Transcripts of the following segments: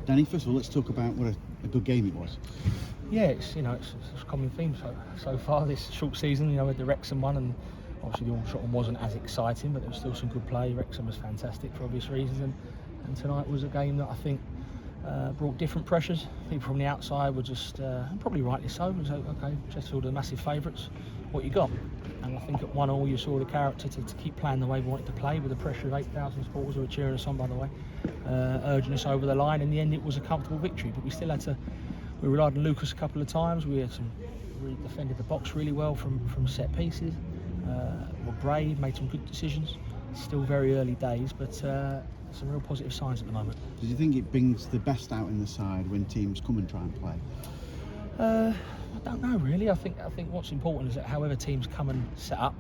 Danny, first of all, let's talk about what a good game it was. Yeah, it's a common theme so far this short season. You know, with the Wrexham one, and obviously the Aldershot one wasn't as exciting, but there was still some good play. Wrexham was fantastic for obvious reasons, and tonight was a game that I think brought different pressures. People from the outside were just, probably rightly so, was okay, Chesterfield are the massive favourites. What you got? And I think at 1-1 you saw the character to keep playing the way we wanted to play, with the pressure of 8,000 supporters who were cheering us on, by the way, urging us over the line. In the end, it was a comfortable victory, but we still had to. We relied on Lucas a couple of times. We defended the box really well from set pieces. Were brave, made some good decisions. Still very early days, but some real positive signs at the moment. Did you think it brings the best out in the side when teams come and try and play? I don't know really. I think what's important is that however teams come and set up,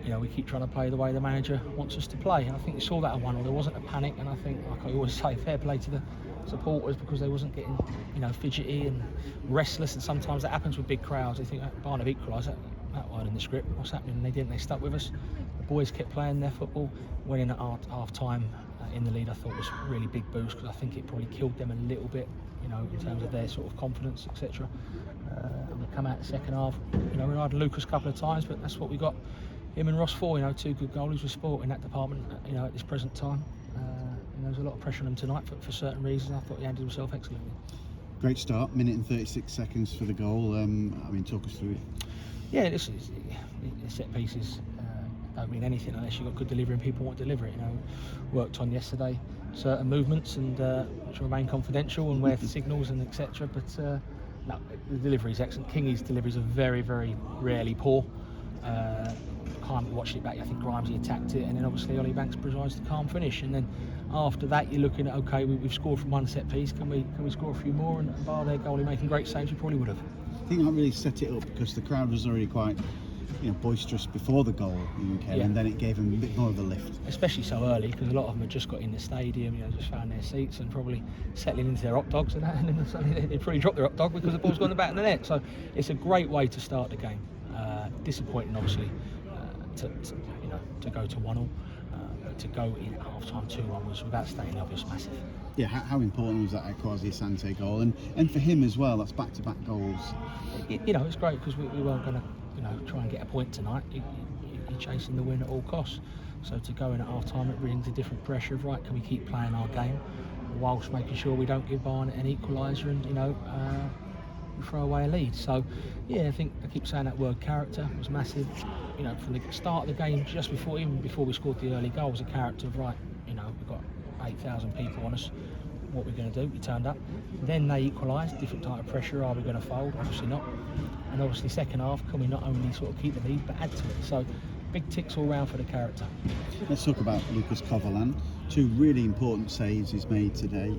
you know, we keep trying to play the way the manager wants us to play. And I think you saw that at 1-1. There wasn't a panic, and I think, like I always say, fair play to the supporters, because they wasn't getting, you know, fidgety and restless. And sometimes that happens with big crowds. They think Barnet equalised. That weren't in the script. What's happening? And they didn't. They stuck with us. The boys kept playing their football. Went in at half time in the lead. I thought was a really big boost, because I think it probably killed them a little bit, you know, in terms of their sort of confidence, etc. And we come out the second half. You know, we relied on Lucas a couple of times, but that's what we got him and Ross for. You know, two good goalies with sport in that department. You know, at this present time, and there was a lot of pressure on them tonight for certain reasons. I thought he handled himself excellently. Great start, minute and 36 seconds for the goal. I mean, talk us through it. Yeah, this is set pieces. Don't mean anything unless you've got good delivery and people want to deliver it. You know, worked on yesterday certain movements and which remain confidential, and where the signals and etc. But no, the delivery is excellent. Kingy's deliveries are very, very rarely poor. Can't watch it back. I think Grimesy attacked it, and then obviously Ollie Banks provides the calm finish. And then after that, you're looking at, okay, we've scored from one set piece. Can we score a few more? And bar their goalie making great saves, we probably would have. I think that really set it up, because the crowd was already quite, you know, boisterous before the goal, and then it gave them a bit more of a lift. Especially so early, because a lot of them had just got in the stadium, you know, just found their seats and probably settling into their hot dogs and that, and then suddenly they probably dropped their hot dog because the ball's gone in the back of the net. So it's a great way to start the game. Disappointing, obviously, to go to 1-1. To go in at half-time 2-1 was, without stating the obvious, massive. Yeah, how important was that Kwasi Asante goal, and for him as well? That's back-to-back goals. You know, it's great, because we weren't going to, you know, try and get a point tonight. You're chasing the win at all costs. So to go in at half-time, it brings a different pressure of, right, can we keep playing our game whilst making sure we don't give Barnet an equaliser and, you know, throw away a lead. So yeah, I think I keep saying that word, character was massive. You know, from the start of the game, even before we scored the early goal, was a character of, right, you know, we've got 8,000 people on us, what we're going to do. We turned up, then they equalised. Different type of pressure. Are we going to fold? Obviously not. And obviously second half, can we not only sort of keep the lead but add to it? So big ticks all round for the character. Let's talk about Lucas Coverland. Two really important saves he's made today.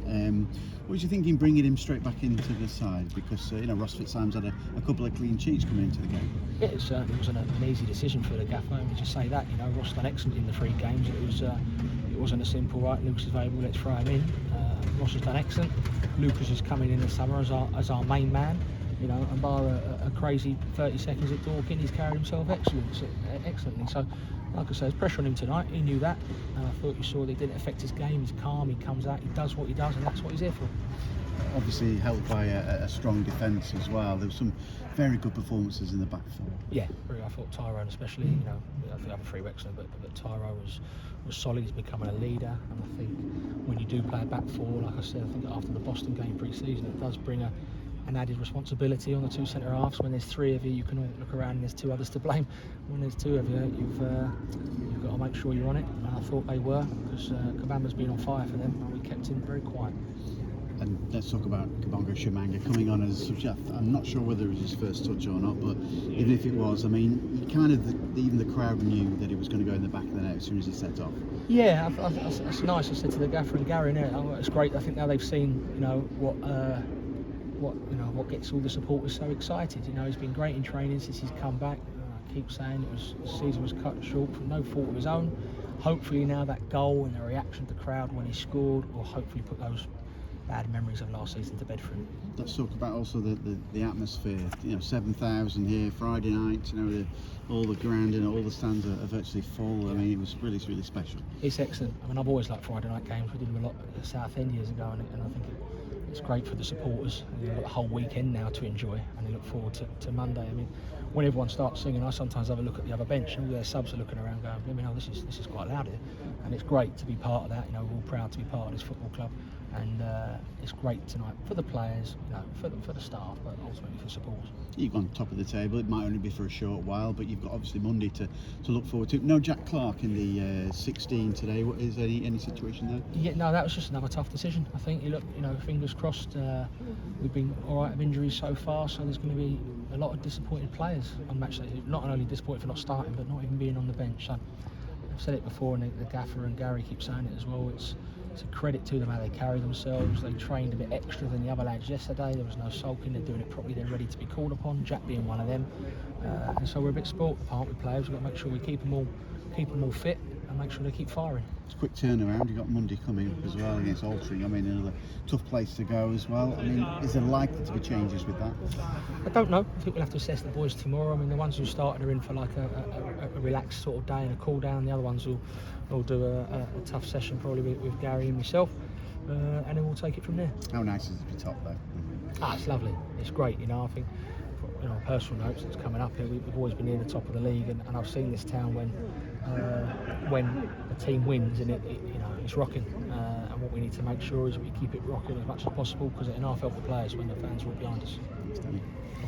What was you thinking bringing him straight back into the side? Because you know, Ross Fitzsimons had a couple of clean sheets coming into the game. Yeah, it certainly wasn't an easy decision for the gaffer. Let me just say that. You know, Ross done excellent in the 3 games. It wasn't a simple, right, Lucas is available, let's throw him in. Ross has done excellent. Lucas is coming in the summer as our main man. You know, and bar a crazy 30 seconds at Dorking, he's carried himself excellently. So, like I say, there's pressure on him tonight. He knew that, and I thought you saw that it didn't affect his game. He's calm, he comes out, he does what he does, and that's what he's here for. Obviously helped by a strong defence as well. There were some very good performances in the back four. Yeah, I thought Tyrone especially, you know, I think the other 3 were excellent, but Tyrone was solid. He's becoming a leader, and I think when you do play a back 4, like I said, I think after the Boston game pre-season, it does bring an added responsibility on the 2 centre halves. When there's 3 of you, you can all look around and there's 2 others to blame. When there's 2 of you, you've got to make sure you're on it, and I thought they were, because Kabamba's been on fire for them, and we kept him very quiet. And let's talk about Kabongo Shamanga coming on as a subject. I'm not sure whether it was his first touch or not, but even if it was, I mean, even the crowd knew that he was going to go in the back of the net as soon as he set off. Yeah, that's nice. I said to the gaffer and Gary there, it's great. I think now they've seen, you know, what gets all the supporters so excited. You know, he's been great in training since he's come back. I keep saying the season was cut short from no fault of his own. Hopefully now that goal and the reaction of the crowd when he scored will hopefully put those bad memories of last season to bed for him. Let's talk about also the atmosphere. You know, 7,000 here Friday night. You know, all the ground and all the stands are virtually full. I mean, it was really special. It's excellent. I mean, I've always liked Friday night games. We did them a lot at Southend years ago, and I think it's great for the supporters. And they've got the whole weekend now to enjoy, and they look forward to Monday. I mean, when everyone starts singing, I sometimes have a look at the other bench, and all their subs are looking around going, "Let me know, this is quite loud here," and it's great to be part of that. You know, we're all proud to be part of this football club, and it's great tonight for the players, you know, for the staff, but ultimately for supporters. You've gone top of the table. It might only be for a short while, but you've got obviously Monday to look forward to. No Jack Clark in the 16 today. What is any situation there? Yeah, no, that was just another tough decision. I think you know, fingers crossed. We've been all right with injuries so far, so there's going to be a lot of disappointed players on match day. Not only disappointed for not starting, but not even being on the bench. So I've said it before, and the gaffer and Gary keep saying it as well. It's a credit to them how they carry themselves. They trained a bit extra than the other lads yesterday. There was no sulking. They're doing it properly. They're ready to be called upon. Jack being one of them. And so we're a bit spoilt apart with players. We've got to make sure we keep them all fit and make sure they keep firing. It's a quick turnaround. You've got Monday coming up as well against Altrincham. I mean, another tough place to go as well. I mean, is there likely to be changes with that? I don't know. I think we'll have to assess the boys tomorrow. I mean, the ones who started are in for like a relaxed sort of day and a cool down. The other ones will do a tough session probably with Gary and myself, and then we'll take it from there. How nice is it to be top though? It's lovely. It's great. You know, I think, you know, on personal notes, it's coming up here. We've always been near the top of the league, and I've seen this town when a team wins and it you know, it's rocking. And what we need to make sure is we keep it rocking as much as possible, because it enough help the players when the fans are all behind us. Thanks, Danny.